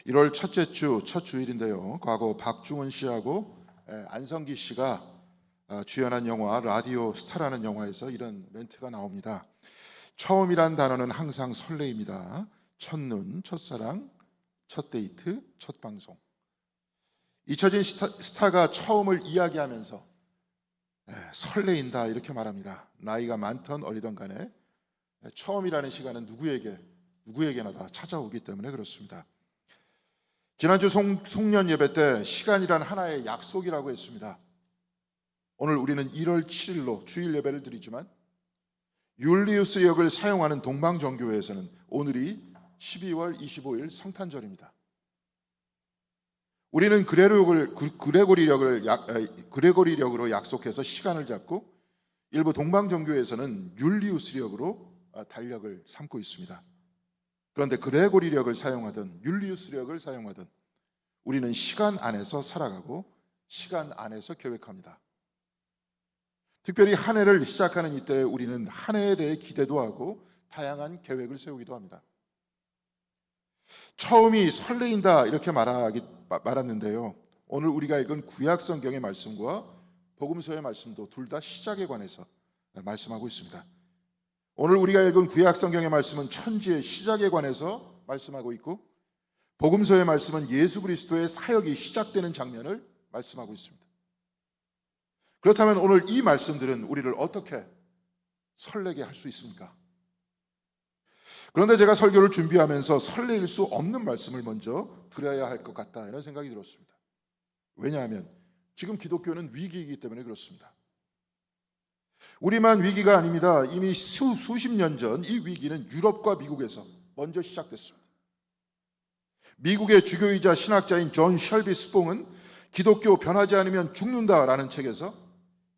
1월 첫째 주 첫 주일인데요. 과거 박중훈 씨하고 안성기 씨가 주연한 영화 라디오 스타라는 영화에서 이런 멘트가 나옵니다. 처음이란 단어는 항상 설레입니다. 첫눈, 첫사랑, 첫 데이트, 첫 방송. 잊혀진 스타가 처음을 이야기하면서 설레인다 이렇게 말합니다. 나이가 많던 어리던 간에 처음이라는 시간은 누구에게나 다 찾아오기 때문에 그렇습니다. 지난주 송년 예배 때 시간이란 하나의 약속이라고 했습니다. 오늘 우리는 1월 7일로 주일 예배를 드리지만 율리우스 역을 사용하는 동방정교회에서는 오늘이 12월 25일 성탄절입니다. 우리는 그레고리력으로 약속해서 시간을 잡고 일부 동방정교회에서는 율리우스력으로 달력을 삼고 있습니다. 그런데 그레고리력을 사용하든 율리우스력을 사용하든 우리는 시간 안에서 살아가고 시간 안에서 계획합니다. 특별히 한 해를 시작하는 이때 우리는 한 해에 대해 기대도 하고 다양한 계획을 세우기도 합니다. 처음이 설레인다 이렇게 말았는데요. 오늘 우리가 읽은 구약 성경의 말씀과 복음서의 말씀도 둘 다 시작에 관해서 말씀하고 있습니다. 오늘 우리가 읽은 구약 성경의 말씀은 천지의 시작에 관해서 말씀하고 있고 복음서의 말씀은 예수 그리스도의 사역이 시작되는 장면을 말씀하고 있습니다. 그렇다면 오늘 이 말씀들은 우리를 어떻게 설레게 할 수 있습니까? 그런데 제가 설교를 준비하면서 설레일 수 없는 말씀을 먼저 드려야 할 것 같다 이런 생각이 들었습니다. 왜냐하면 지금 기독교는 위기이기 때문에 그렇습니다. 우리만 위기가 아닙니다. 이미 수십 년 전 이 위기는 유럽과 미국에서 먼저 시작됐습니다. 미국의 주교이자 신학자인 존 셜비 스뽕은 기독교 변하지 않으면 죽는다라는 책에서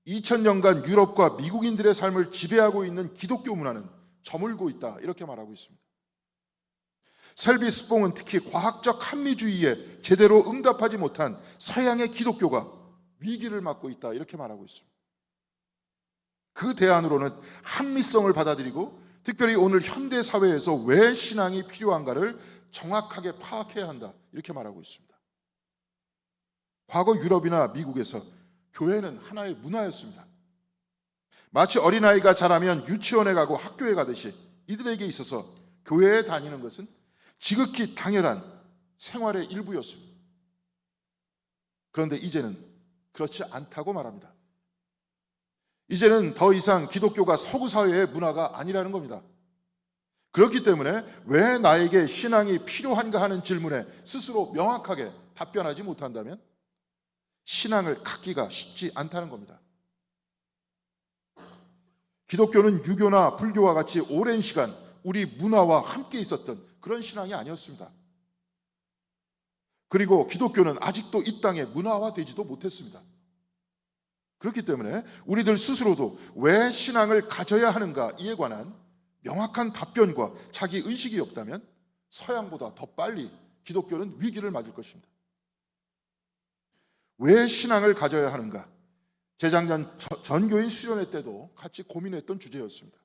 2000년간 유럽과 미국인들의 삶을 지배하고 있는 기독교 문화는 저물고 있다 이렇게 말하고 있습니다. 셜비 스뽕은 특히 과학적 합리주의에 제대로 응답하지 못한 서양의 기독교가 위기를 맞고 있다 이렇게 말하고 있습니다. 그 대안으로는 합리성을 받아들이고 특별히 오늘 현대 사회에서 왜 신앙이 필요한가를 정확하게 파악해야 한다 이렇게 말하고 있습니다. 과거 유럽이나 미국에서 교회는 하나의 문화였습니다. 마치 어린아이가 자라면 유치원에 가고 학교에 가듯이 이들에게 있어서 교회에 다니는 것은 지극히 당연한 생활의 일부였습니다. 그런데 이제는 그렇지 않다고 말합니다. 이제는 더 이상 기독교가 서구 사회의 문화가 아니라는 겁니다. 그렇기 때문에 왜 나에게 신앙이 필요한가 하는 질문에 스스로 명확하게 답변하지 못한다면 신앙을 갖기가 쉽지 않다는 겁니다. 기독교는 유교나 불교와 같이 오랜 시간 우리 문화와 함께 있었던 그런 신앙이 아니었습니다. 그리고 기독교는 아직도 이 땅에 문화화되지도 못했습니다. 그렇기 때문에 우리들 스스로도 왜 신앙을 가져야 하는가 이에 관한 명확한 답변과 자기 의식이 없다면 서양보다 더 빨리 기독교는 위기를 맞을 것입니다. 왜 신앙을 가져야 하는가? 재작년 전교인 수련회 때도 같이 고민했던 주제였습니다.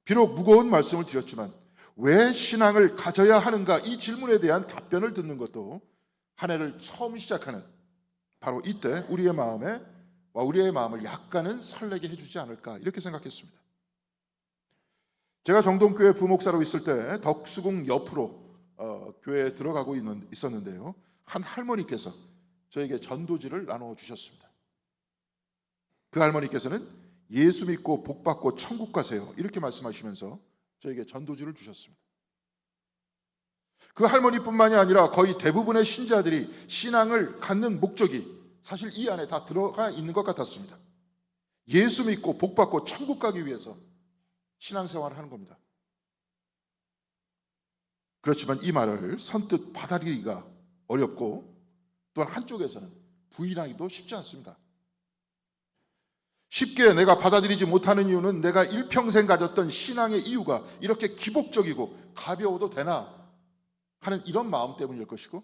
비록 무거운 말씀을 드렸지만 왜 신앙을 가져야 하는가 이 질문에 대한 답변을 듣는 것도 한 해를 처음 시작하는 바로 이때 우리의 마음을 약간은 설레게 해주지 않을까 이렇게 생각했습니다. 제가 정동교회 부목사로 있을 때 덕수궁 옆으로 교회에 들어가고 있었는데요. 한 할머니께서 저에게 전도지를 나눠주셨습니다. 그 할머니께서는 예수 믿고 복 받고 천국 가세요 이렇게 말씀하시면서 저에게 전도지를 주셨습니다. 그 할머니뿐만이 아니라 거의 대부분의 신자들이 신앙을 갖는 목적이 사실 이 안에 다 들어가 있는 것 같았습니다. 예수 믿고 복 받고 천국 가기 위해서 신앙생활을 하는 겁니다. 그렇지만 이 말을 선뜻 받아들이기가 어렵고 또한 한쪽에서는 부인하기도 쉽지 않습니다. 쉽게 내가 받아들이지 못하는 이유는 내가 일평생 가졌던 신앙의 이유가 이렇게 기복적이고 가벼워도 되나 하는 이런 마음 때문일 것이고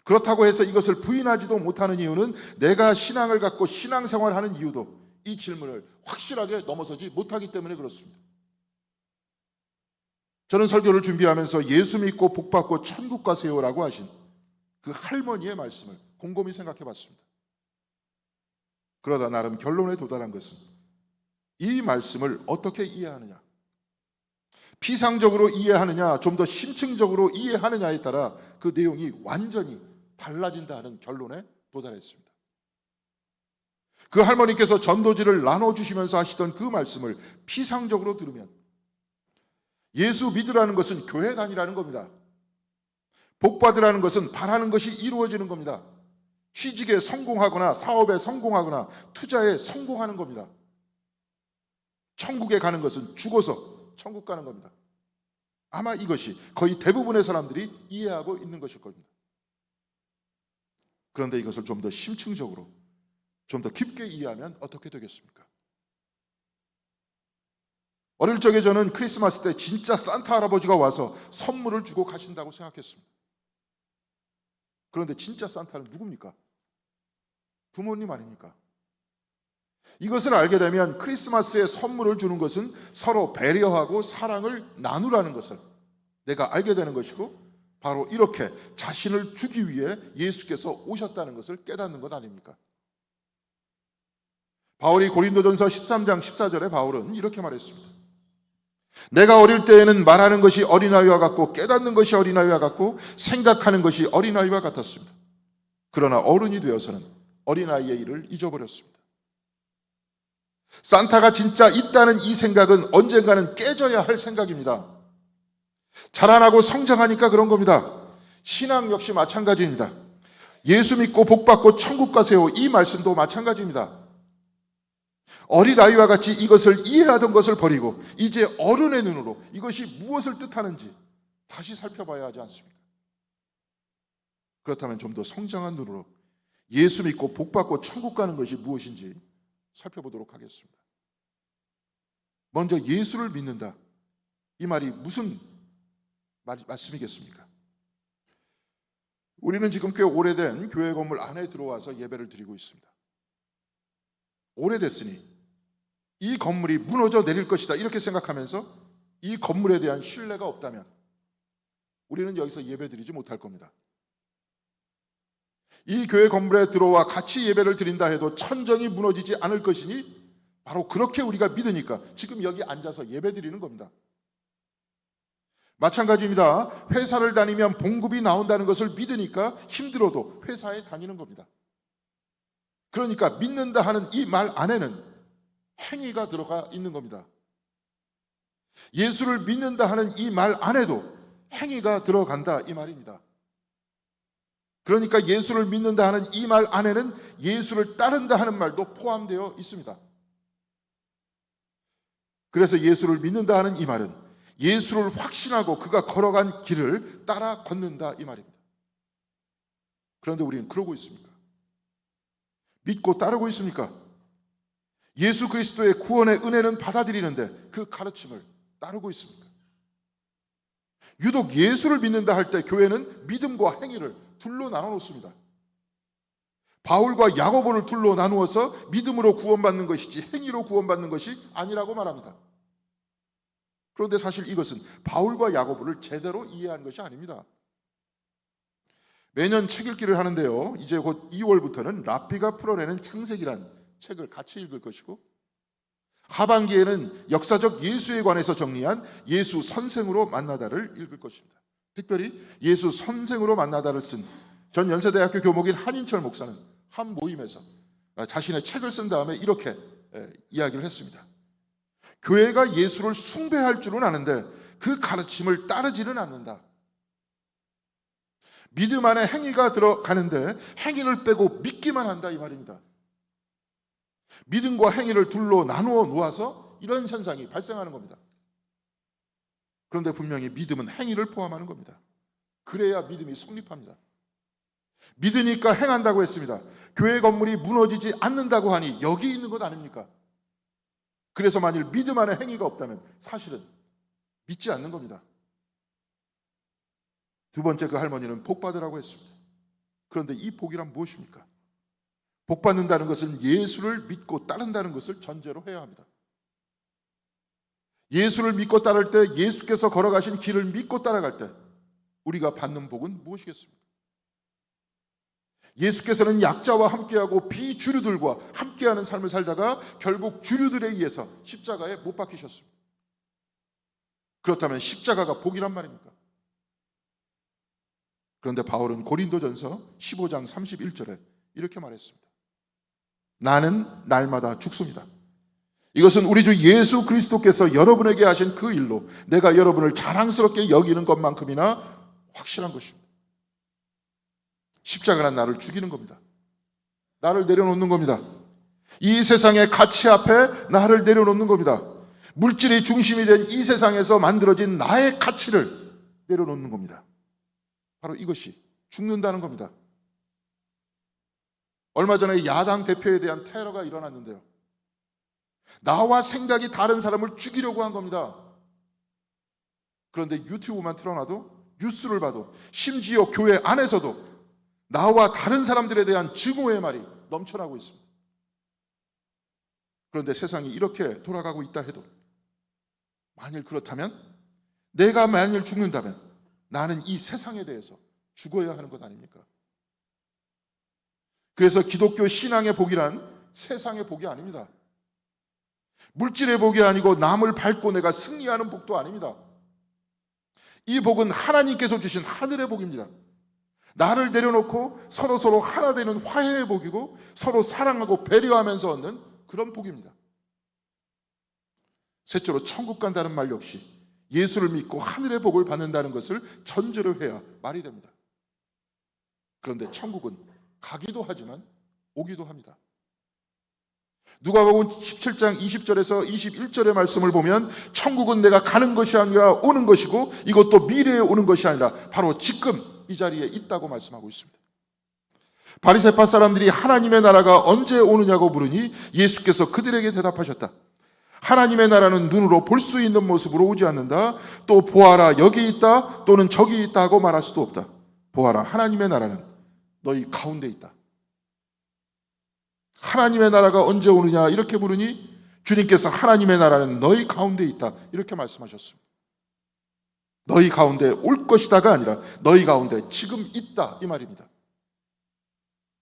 그렇다고 해서 이것을 부인하지도 못하는 이유는 내가 신앙을 갖고 신앙생활을 하는 이유도 이 질문을 확실하게 넘어서지 못하기 때문에 그렇습니다. 저는 설교를 준비하면서 예수 믿고 복받고 천국 가세요라고 하신 그 할머니의 말씀을 곰곰이 생각해 봤습니다. 그러다 나름 결론에 도달한 것은 이 말씀을 어떻게 이해하느냐, 피상적으로 이해하느냐, 좀 더 심층적으로 이해하느냐에 따라 그 내용이 완전히 달라진다 하는 결론에 도달했습니다. 그 할머니께서 전도지를 나눠주시면서 하시던 그 말씀을 피상적으로 들으면 예수 믿으라는 것은 교회 다니라는 겁니다. 복 받으라는 것은 바라는 것이 이루어지는 겁니다. 취직에 성공하거나 사업에 성공하거나 투자에 성공하는 겁니다. 천국에 가는 것은 죽어서 천국 가는 겁니다. 아마 이것이 거의 대부분의 사람들이 이해하고 있는 것일 겁니다. 그런데 이것을 좀 더 심층적으로, 좀 더 깊게 이해하면 어떻게 되겠습니까? 어릴 적에 저는 크리스마스 때 진짜 산타 할아버지가 와서 선물을 주고 가신다고 생각했습니다. 그런데 진짜 산타는 누굽니까? 부모님 아닙니까? 이것을 알게 되면 크리스마스에 선물을 주는 것은 서로 배려하고 사랑을 나누라는 것을 내가 알게 되는 것이고, 바로 이렇게 자신을 주기 위해 예수께서 오셨다는 것을 깨닫는 것 아닙니까? 바울이 고린도전서 13장 14절에 바울은 이렇게 말했습니다. 내가 어릴 때에는 말하는 것이 어린아이와 같고 깨닫는 것이 어린아이와 같고 생각하는 것이 어린아이와 같았습니다. 그러나 어른이 되어서는 어린아이의 일을 잊어버렸습니다. 산타가 진짜 있다는 이 생각은 언젠가는 깨져야 할 생각입니다. 자라나고 성장하니까 그런 겁니다. 신앙 역시 마찬가지입니다. 예수 믿고 복받고 천국 가세요, 이 말씀도 마찬가지입니다. 어린아이와 같이 이것을 이해하던 것을 버리고 이제 어른의 눈으로 이것이 무엇을 뜻하는지 다시 살펴봐야 하지 않습니까? 그렇다면 좀 더 성장한 눈으로 예수 믿고 복받고 천국 가는 것이 무엇인지 살펴보도록 하겠습니다. 먼저 예수를 믿는다, 이 말이 무슨 말씀이겠습니까? 우리는 지금 꽤 오래된 교회 건물 안에 들어와서 예배를 드리고 있습니다. 오래됐으니 이 건물이 무너져 내릴 것이다 이렇게 생각하면서 이 건물에 대한 신뢰가 없다면 우리는 여기서 예배 드리지 못할 겁니다. 이 교회 건물에 들어와 같이 예배를 드린다 해도 천정이 무너지지 않을 것이니 바로 그렇게 우리가 믿으니까 지금 여기 앉아서 예배 드리는 겁니다. 마찬가지입니다. 회사를 다니면 봉급이 나온다는 것을 믿으니까 힘들어도 회사에 다니는 겁니다. 그러니까 믿는다 하는 이 말 안에는 행위가 들어가 있는 겁니다. 예수를 믿는다 하는 이 말 안에도 행위가 들어간다 이 말입니다. 그러니까 예수를 믿는다 하는 이 말 안에는 예수를 따른다 하는 말도 포함되어 있습니다. 그래서 예수를 믿는다 하는 이 말은 예수를 확신하고 그가 걸어간 길을 따라 걷는다 이 말입니다. 그런데 우리는 그러고 있습니까? 믿고 따르고 있습니까? 예수 그리스도의 구원의 은혜는 받아들이는데 그 가르침을 따르고 있습니까? 유독 예수를 믿는다 할 때 교회는 믿음과 행위를 둘로 나눠 놓습니다. 바울과 야고보를 둘로 나누어서 믿음으로 구원받는 것이지 행위로 구원받는 것이 아니라고 말합니다. 그런데 사실 이것은 바울과 야고보를 제대로 이해한 것이 아닙니다. 매년 책 읽기를 하는데요, 이제 곧 2월부터는 라피가 풀어내는 창세기란 책을 같이 읽을 것이고, 하반기에는 역사적 예수에 관해서 정리한 예수 선생으로 만나다를 읽을 것입니다. 특별히 예수 선생으로 만나다를 쓴 전 연세대학교 교목인 한인철 목사는 한 모임에서 자신의 책을 쓴 다음에 이렇게 이야기를 했습니다. 교회가 예수를 숭배할 줄은 아는데 그 가르침을 따르지는 않는다. 믿음 안에 행위가 들어가는데 행위를 빼고 믿기만 한다 이 말입니다. 믿음과 행위를 둘로 나누어 놓아서 이런 현상이 발생하는 겁니다. 그런데 분명히 믿음은 행위를 포함하는 겁니다. 그래야 믿음이 성립합니다. 믿으니까 행한다고 했습니다. 교회 건물이 무너지지 않는다고 하니 여기 있는 것 아닙니까? 그래서 만일 믿음 안에 행위가 없다면 사실은 믿지 않는 겁니다. 두 번째, 그 할머니는 복 받으라고 했습니다. 그런데 이 복이란 무엇입니까? 복 받는다는 것은 예수를 믿고 따른다는 것을 전제로 해야 합니다. 예수를 믿고 따를 때, 예수께서 걸어가신 길을 믿고 따라갈 때 우리가 받는 복은 무엇이겠습니까? 예수께서는 약자와 함께하고 비주류들과 함께하는 삶을 살다가 결국 주류들에 의해서 십자가에 못 박히셨습니다. 그렇다면 십자가가 복이란 말입니까? 그런데 바울은 고린도전서 15장 31절에 이렇게 말했습니다. 나는 날마다 죽습니다. 이것은 우리 주 예수 그리스도께서 여러분에게 하신 그 일로 내가 여러분을 자랑스럽게 여기는 것만큼이나 확실한 것입니다. 십자가는 나를 죽이는 겁니다. 나를 내려놓는 겁니다. 이 세상의 가치 앞에 나를 내려놓는 겁니다. 물질이 중심이 된 이 세상에서 만들어진 나의 가치를 내려놓는 겁니다. 바로 이것이 죽는다는 겁니다. 얼마 전에 야당 대표에 대한 테러가 일어났는데요. 나와 생각이 다른 사람을 죽이려고 한 겁니다. 그런데 유튜브만 틀어놔도, 뉴스를 봐도, 심지어 교회 안에서도 나와 다른 사람들에 대한 증오의 말이 넘쳐나고 있습니다. 그런데 세상이 이렇게 돌아가고 있다 해도 만일 그렇다면, 내가 만일 죽는다면 나는 이 세상에 대해서 죽어야 하는 것 아닙니까? 그래서 기독교 신앙의 복이란 세상의 복이 아닙니다. 물질의 복이 아니고 남을 밟고 내가 승리하는 복도 아닙니다. 이 복은 하나님께서 주신 하늘의 복입니다. 나를 내려놓고 서로 하나 되는 화해의 복이고 서로 사랑하고 배려하면서 얻는 그런 복입니다. 셋째로 천국 간다는 말 역시 예수를 믿고 하늘의 복을 받는다는 것을 전제로 해야 말이 됩니다. 그런데 천국은 가기도 하지만 오기도 합니다. 누가복음 17장 20절에서 21절의 말씀을 보면 천국은 내가 가는 것이 아니라 오는 것이고 이것도 미래에 오는 것이 아니라 바로 지금 이 자리에 있다고 말씀하고 있습니다. 바리새파 사람들이 하나님의 나라가 언제 오느냐고 물으니 예수께서 그들에게 대답하셨다. 하나님의 나라는 눈으로 볼 수 있는 모습으로 오지 않는다. 또 보아라 여기 있다 또는 저기 있다 하고 말할 수도 없다. 보아라 하나님의 나라는 너희 가운데 있다. 하나님의 나라가 언제 오느냐 이렇게 물으니 주님께서 하나님의 나라는 너희 가운데 있다 이렇게 말씀하셨습니다. 너희 가운데 올 것이다가 아니라 너희 가운데 지금 있다 이 말입니다.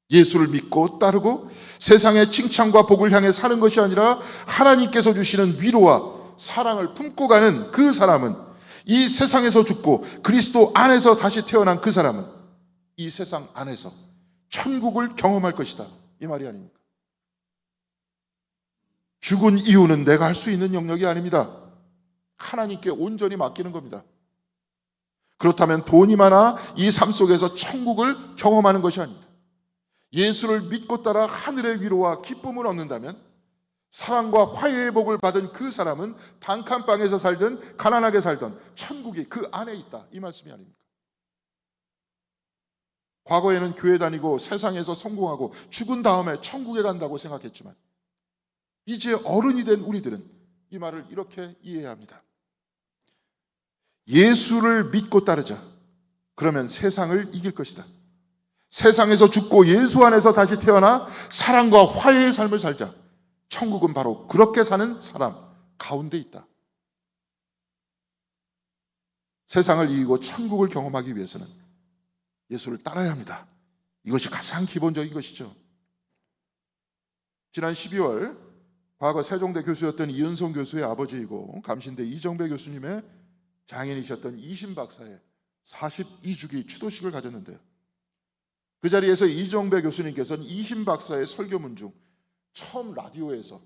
예수를 믿고 따르고 세상의 칭찬과 복을 향해 사는 것이 아니라 하나님께서 주시는 위로와 사랑을 품고 가는 그 사람은, 이 세상에서 죽고 그리스도 안에서 다시 태어난 그 사람은 이 세상 안에서 천국을 경험할 것이다 이 말이 아닙니까? 죽은 이유는 내가 할 수 있는 영역이 아닙니다. 하나님께 온전히 맡기는 겁니다. 그렇다면 돈이 많아 이 삶 속에서 천국을 경험하는 것이 아닙니다. 예수를 믿고 따라 하늘의 위로와 기쁨을 얻는다면 사랑과 화해의 복을 받은 그 사람은 단칸방에서 살든 가난하게 살든 천국이 그 안에 있다 이 말씀이 아닙니까? 과거에는 교회 다니고 세상에서 성공하고 죽은 다음에 천국에 간다고 생각했지만 이제 어른이 된 우리들은 이 말을 이렇게 이해해야 합니다. 예수를 믿고 따르자. 그러면 세상을 이길 것이다. 세상에서 죽고 예수 안에서 다시 태어나 사랑과 화해의 삶을 살자. 천국은 바로 그렇게 사는 사람 가운데 있다. 세상을 이기고 천국을 경험하기 위해서는 예수를 따라야 합니다. 이것이 가장 기본적인 것이죠. 지난 12월 과거 세종대 교수였던 이은성 교수의 아버지이고 감신대 이정배 교수님의 장인이셨던 이신 박사의 42주기 추도식을 가졌는데요. 그 자리에서 이정배 교수님께서는 이신 박사의 설교문 중 처음 라디오에서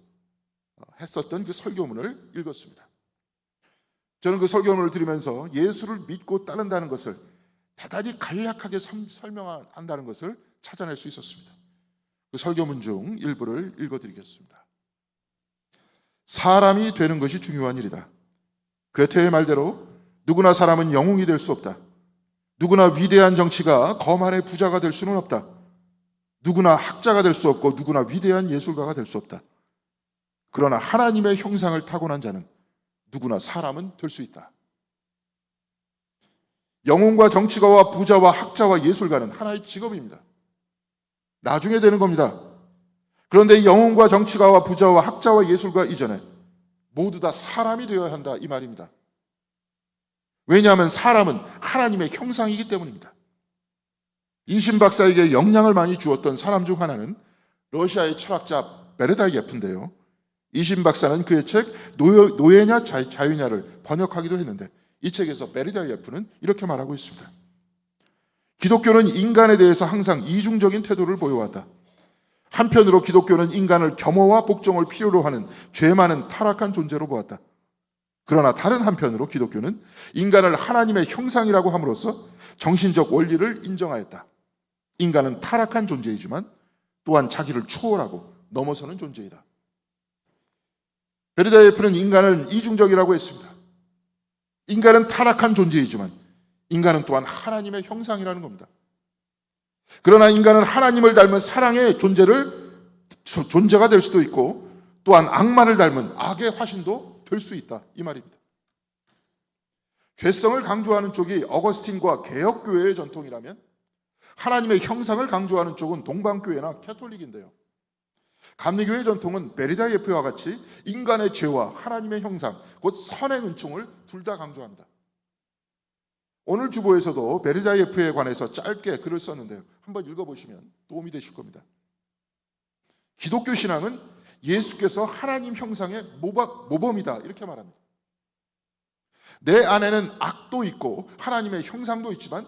했었던 그 설교문을 읽었습니다. 저는 그 설교문을 들으면서 예수를 믿고 따른다는 것을 대단히 간략하게 설명한다는 것을 찾아낼 수 있었습니다. 그 설교문 중 일부를 읽어드리겠습니다. 사람이 되는 것이 중요한 일이다. 괴테의 말대로 누구나 사람은 영웅이 될 수 없다. 누구나 위대한 정치가 거만의 부자가 될 수는 없다. 누구나 학자가 될 수 없고 누구나 위대한 예술가가 될 수 없다. 그러나 하나님의 형상을 타고난 자는 누구나 사람은 될 수 있다. 영웅과 정치가와 부자와 학자와 예술가는 하나의 직업입니다. 나중에 되는 겁니다. 그런데 영웅과 정치가와 부자와 학자와 예술가 이전에 모두 다 사람이 되어야 한다 이 말입니다. 왜냐하면 사람은 하나님의 형상이기 때문입니다. 이신 박사에게 영향을 많이 주었던 사람 중 하나는 러시아의 철학자 베르다예프인데요. 이신 박사는 그의 책 노예냐 자유냐를 번역하기도 했는데 이 책에서 베르다예프는 이렇게 말하고 있습니다. 기독교는 인간에 대해서 항상 이중적인 태도를 보여왔다. 한편으로 기독교는 인간을 겸허와 복종을 필요로 하는 죄 많은 타락한 존재로 보았다. 그러나 다른 한편으로 기독교는 인간을 하나님의 형상이라고 함으로써 정신적 원리를 인정하였다. 인간은 타락한 존재이지만 또한 자기를 초월하고 넘어서는 존재이다. 베르다예프는 인간을 이중적이라고 했습니다. 인간은 타락한 존재이지만 인간은 또한 하나님의 형상이라는 겁니다. 그러나 인간은 하나님을 닮은 사랑의 존재가 될 수도 있고 또한 악마를 닮은 악의 화신도 될 수 있다 이 말입니다. 죄성을 강조하는 쪽이 어거스틴과 개혁교회의 전통이라면 하나님의 형상을 강조하는 쪽은 동방교회나 캐톨릭인데요. 감리교회 전통은 베르다예프와 같이 인간의 죄와 하나님의 형상, 곧 선의 은총을 둘 다 강조합니다. 오늘 주보에서도 베르다예프에 관해서 짧게 글을 썼는데요. 한번 읽어보시면 도움이 되실 겁니다. 기독교 신앙은 예수께서 하나님 형상의 모범이다 이렇게 말합니다. 내 안에는 악도 있고 하나님의 형상도 있지만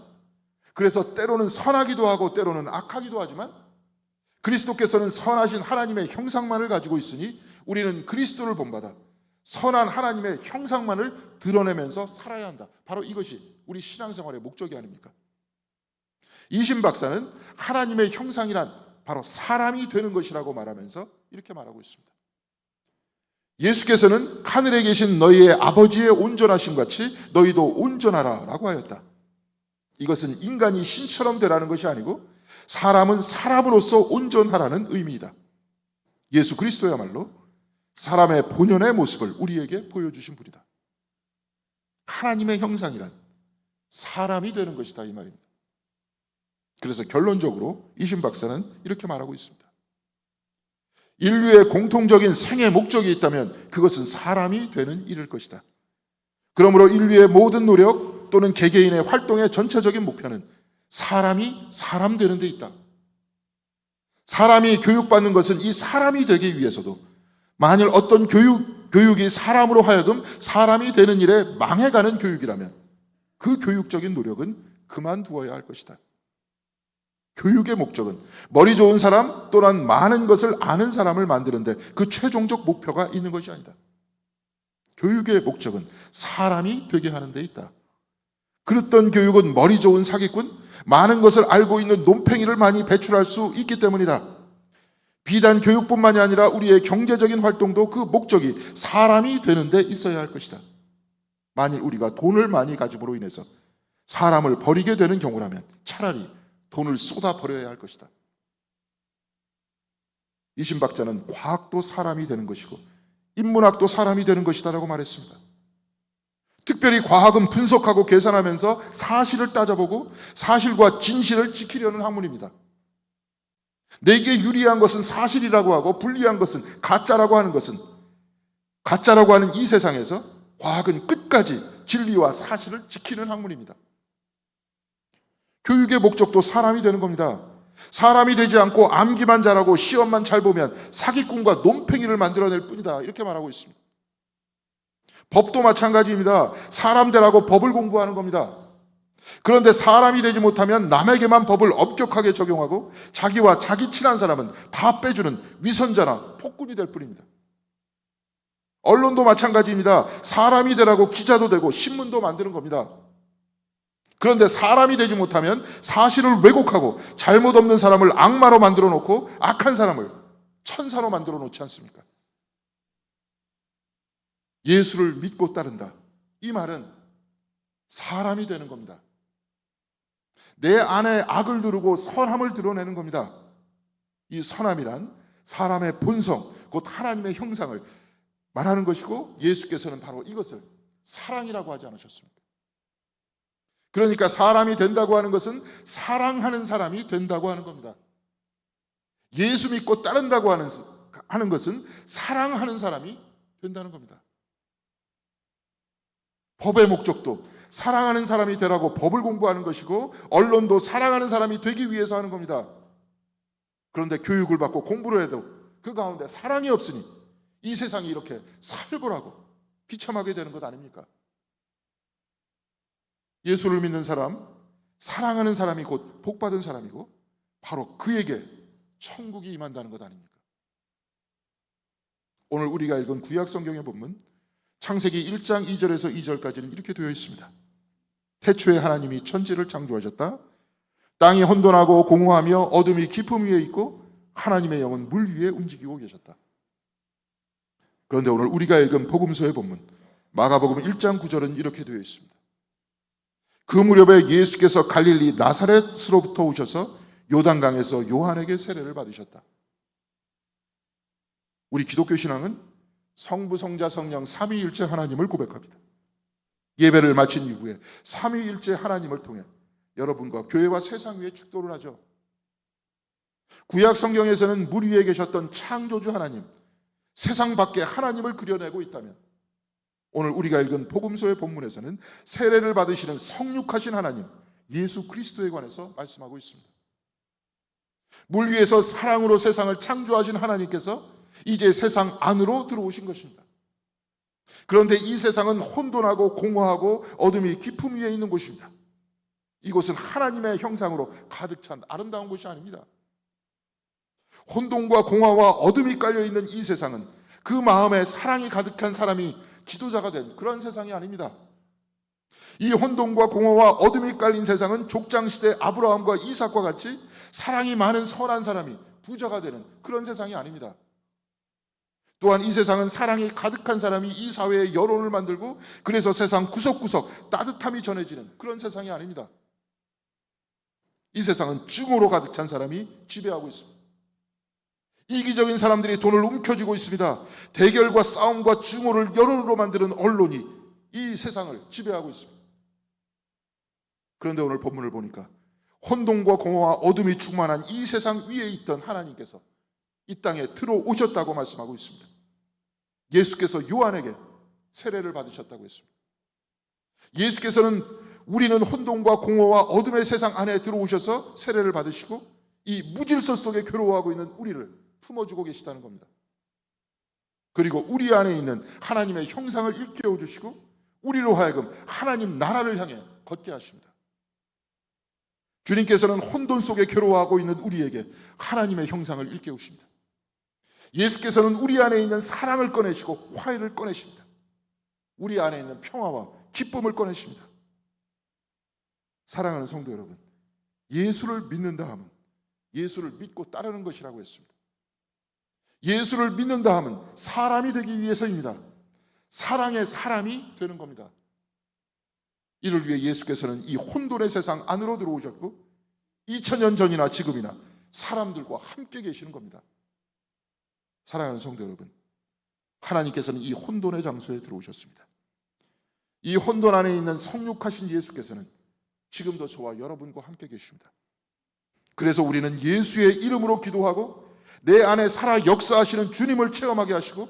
그래서 때로는 선하기도 하고 때로는 악하기도 하지만 그리스도께서는 선하신 하나님의 형상만을 가지고 있으니 우리는 그리스도를 본받아 선한 하나님의 형상만을 드러내면서 살아야 한다. 바로 이것이 우리 신앙생활의 목적이 아닙니까? 이신 박사는 하나님의 형상이란 바로 사람이 되는 것이라고 말하면서 이렇게 말하고 있습니다. 예수께서는 하늘에 계신 너희의 아버지의 온전하심 같이 너희도 온전하라 라고 하였다. 이것은 인간이 신처럼 되라는 것이 아니고 사람은 사람으로서 온전하라는 의미이다. 예수 그리스도야말로 사람의 본연의 모습을 우리에게 보여주신 분이다. 하나님의 형상이란 사람이 되는 것이다 이 말입니다. 그래서 결론적으로 이신 박사는 이렇게 말하고 있습니다. 인류의 공통적인 생애 목적이 있다면 그것은 사람이 되는 일일 것이다. 그러므로 인류의 모든 노력 또는 개개인의 활동의 전체적인 목표는 사람이 사람 되는 데 있다. 사람이 교육받는 것은 이 사람이 되기 위해서도 만일 어떤 교육이 사람으로 하여금 사람이 되는 일에 망해가는 교육이라면 그 교육적인 노력은 그만두어야 할 것이다. 교육의 목적은 머리 좋은 사람 또는 많은 것을 아는 사람을 만드는데 그 최종적 목표가 있는 것이 아니다. 교육의 목적은 사람이 되게 하는 데 있다. 그랬던 교육은 머리 좋은 사기꾼, 많은 것을 알고 있는 논팽이를 많이 배출할 수 있기 때문이다. 비단 교육뿐만이 아니라 우리의 경제적인 활동도 그 목적이 사람이 되는 데 있어야 할 것이다. 만일 우리가 돈을 많이 가짐으로 인해서 사람을 버리게 되는 경우라면 차라리 돈을 쏟아 버려야 할 것이다. 이신 박사는 과학도 사람이 되는 것이고 인문학도 사람이 되는 것이다 라고 말했습니다. 특별히 과학은 분석하고 계산하면서 사실을 따져보고 사실과 진실을 지키려는 학문입니다. 내게 유리한 것은 사실이라고 하고 불리한 것은 가짜라고 하는 이 세상에서 과학은 끝까지 진리와 사실을 지키는 학문입니다. 교육의 목적도 사람이 되는 겁니다. 사람이 되지 않고 암기만 잘하고 시험만 잘 보면 사기꾼과 논팽이를 만들어낼 뿐이다 이렇게 말하고 있습니다. 법도 마찬가지입니다. 사람 되라고 법을 공부하는 겁니다. 그런데 사람이 되지 못하면 남에게만 법을 엄격하게 적용하고 자기와 자기 친한 사람은 다 빼주는 위선자나 폭군이 될 뿐입니다. 언론도 마찬가지입니다. 사람이 되라고 기자도 되고 신문도 만드는 겁니다. 그런데 사람이 되지 못하면 사실을 왜곡하고 잘못 없는 사람을 악마로 만들어 놓고 악한 사람을 천사로 만들어 놓지 않습니까? 예수를 믿고 따른다. 이 말은 사람이 되는 겁니다. 내 안에 악을 누르고 선함을 드러내는 겁니다. 이 선함이란 사람의 본성, 곧 하나님의 형상을 말하는 것이고 예수께서는 바로 이것을 사랑이라고 하지 않으셨습니까? 그러니까 사람이 된다고 하는 것은 사랑하는 사람이 된다고 하는 겁니다. 예수 믿고 따른다고 하는 것은 사랑하는 사람이 된다는 겁니다. 법의 목적도 사랑하는 사람이 되라고 법을 공부하는 것이고, 언론도 사랑하는 사람이 되기 위해서 하는 겁니다. 그런데 교육을 받고 공부를 해도 그 가운데 사랑이 없으니 이 세상이 이렇게 살벌하고 비참하게 되는 것 아닙니까? 예수를 믿는 사람, 사랑하는 사람이 곧 복받은 사람이고, 바로 그에게 천국이 임한다는 것 아닙니까? 오늘 우리가 읽은 구약 성경의 본문 창세기 1장 2절에서 2절까지는 이렇게 되어 있습니다. 태초에 하나님이 천지를 창조하셨다. 땅이 혼돈하고 공허하며 어둠이 깊음 위에 있고 하나님의 영은 물 위에 움직이고 계셨다. 그런데 오늘 우리가 읽은 복음서의 본문 마가복음 1장 9절은 이렇게 되어 있습니다. 그 무렵에 예수께서 갈릴리 나사렛으로부터 오셔서 요단강에서 요한에게 세례를 받으셨다. 우리 기독교 신앙은 성부, 성자, 성령 삼위일체 하나님을 고백합니다. 예배를 마친 이후에 삼위일체 하나님을 통해 여러분과 교회와 세상 위에 축도를 하죠. 구약 성경에서는 물 위에 계셨던 창조주 하나님, 세상 밖에 하나님을 그려내고 있다면, 오늘 우리가 읽은 복음서의 본문에서는 세례를 받으시는 성육하신 하나님 예수 그리스도에 관해서 말씀하고 있습니다. 물 위에서 사랑으로 세상을 창조하신 하나님께서 이제 세상 안으로 들어오신 것입니다. 그런데 이 세상은 혼돈하고 공허하고 어둠이 깊음 위에 있는 곳입니다. 이곳은 하나님의 형상으로 가득 찬 아름다운 곳이 아닙니다. 혼돈과 공허와 어둠이 깔려있는 이 세상은 그 마음에 사랑이 가득 찬 사람이 지도자가 된 그런 세상이 아닙니다. 이 혼돈과 공허와 어둠이 깔린 세상은 족장시대 아브라함과 이삭과 같이 사랑이 많은 선한 사람이 부자가 되는 그런 세상이 아닙니다. 또한 이 세상은 사랑이 가득한 사람이 이 사회의 여론을 만들고, 그래서 세상 구석구석 따뜻함이 전해지는 그런 세상이 아닙니다. 이 세상은 증오로 가득 찬 사람이 지배하고 있습니다. 이기적인 사람들이 돈을 움켜쥐고 있습니다. 대결과 싸움과 증오를 여론으로 만드는 언론이 이 세상을 지배하고 있습니다. 그런데 오늘 본문을 보니까 혼돈과 공허와 어둠이 충만한 이 세상 위에 있던 하나님께서 이 땅에 들어오셨다고 말씀하고 있습니다. 예수께서 요한에게 세례를 받으셨다고 했습니다. 예수께서는 우리는 혼돈과 공허와 어둠의 세상 안에 들어오셔서 세례를 받으시고 이 무질서 속에 괴로워하고 있는 우리를 품어주고 계시다는 겁니다. 그리고 우리 안에 있는 하나님의 형상을 일깨워 주시고 우리로 하여금 하나님 나라를 향해 걷게 하십니다. 주님께서는 혼돈 속에 괴로워하고 있는 우리에게 하나님의 형상을 일깨우십니다. 예수께서는 우리 안에 있는 사랑을 꺼내시고 화해를 꺼내십니다. 우리 안에 있는 평화와 기쁨을 꺼내십니다. 사랑하는 성도 여러분, 예수를 믿는다 하면 예수를 믿고 따르는 것이라고 했습니다. 예수를 믿는다 하면 사람이 되기 위해서입니다. 사랑의 사람이 되는 겁니다. 이를 위해 예수께서는 이 혼돈의 세상 안으로 들어오셨고 2000년 전이나 지금이나 사람들과 함께 계시는 겁니다. 사랑하는 성도 여러분, 하나님께서는 이 혼돈의 장소에 들어오셨습니다. 이 혼돈 안에 있는 성육하신 예수께서는 지금도 저와 여러분과 함께 계십니다. 그래서 우리는 예수의 이름으로 기도하고 내 안에 살아 역사하시는 주님을 체험하게 하시고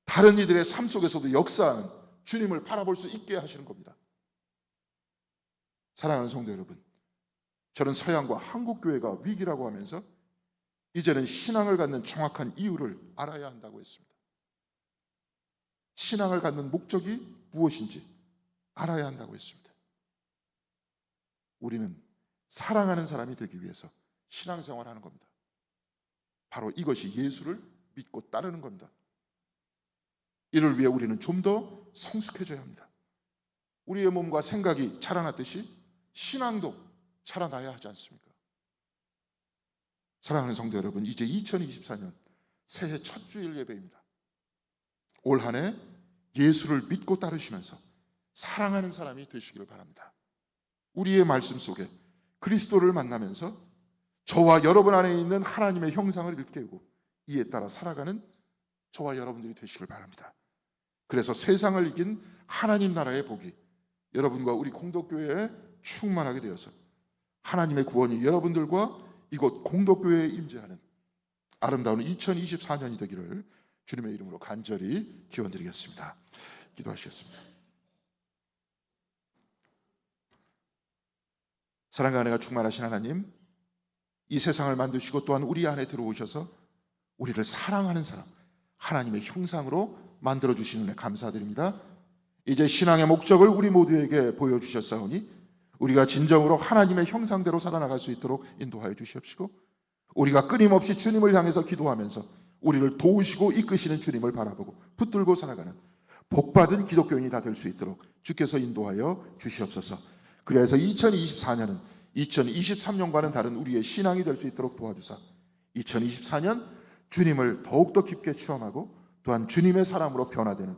다른 이들의 삶 속에서도 역사하는 주님을 바라볼 수 있게 하시는 겁니다. 사랑하는 성도 여러분, 저는 서양과 한국 교회가 위기라고 하면서 이제는 신앙을 갖는 정확한 이유를 알아야 한다고 했습니다. 신앙을 갖는 목적이 무엇인지 알아야 한다고 했습니다. 우리는 사랑하는 사람이 되기 위해서 신앙생활을 하는 겁니다. 바로 이것이 예수를 믿고 따르는 겁니다. 이를 위해 우리는 좀 더 성숙해져야 합니다. 우리의 몸과 생각이 자라났듯이 신앙도 자라나야 하지 않습니까? 사랑하는 성도 여러분, 이제 2024년 새해 첫 주일 예배입니다. 올 한 해 예수를 믿고 따르시면서 사랑하는 사람이 되시기를 바랍니다. 우리의 말씀 속에 그리스도를 만나면서 저와 여러분 안에 있는 하나님의 형상을 일깨우고 이에 따라 살아가는 저와 여러분들이 되시길 바랍니다. 그래서 세상을 이긴 하나님 나라의 복이 여러분과 우리 공덕교회에 충만하게 되어서 하나님의 구원이 여러분들과 이곳 공덕교회에 임재하는 아름다운 2024년이 되기를 주님의 이름으로 간절히 기원드리겠습니다. 기도하시겠습니다. 사랑과 은혜가 충만하신 하나님, 이 세상을 만드시고 또한 우리 안에 들어오셔서 우리를 사랑하는 사람, 하나님의 형상으로 만들어주시는 은혜 감사드립니다. 이제 신앙의 목적을 우리 모두에게 보여주셨사오니 우리가 진정으로 하나님의 형상대로 살아나갈 수 있도록 인도하여 주시옵시고, 우리가 끊임없이 주님을 향해서 기도하면서 우리를 도우시고 이끄시는 주님을 바라보고 붙들고 살아가는 복받은 기독교인이 다 될 수 있도록 주께서 인도하여 주시옵소서. 그래서 2024년은 2023년과는 다른 우리의 신앙이 될 수 있도록 도와주사 2024년 주님을 더욱더 깊게 체험하고 또한 주님의 사람으로 변화되는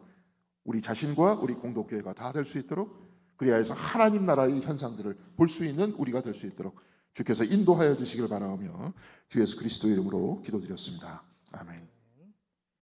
우리 자신과 우리 공동교회가 다 될 수 있도록, 그리하여 해서 하나님 나라의 현상들을 볼 수 있는 우리가 될 수 있도록 주께서 인도하여 주시길 바라오며 주 예수 그리스도 이름으로 기도드렸습니다. 아멘.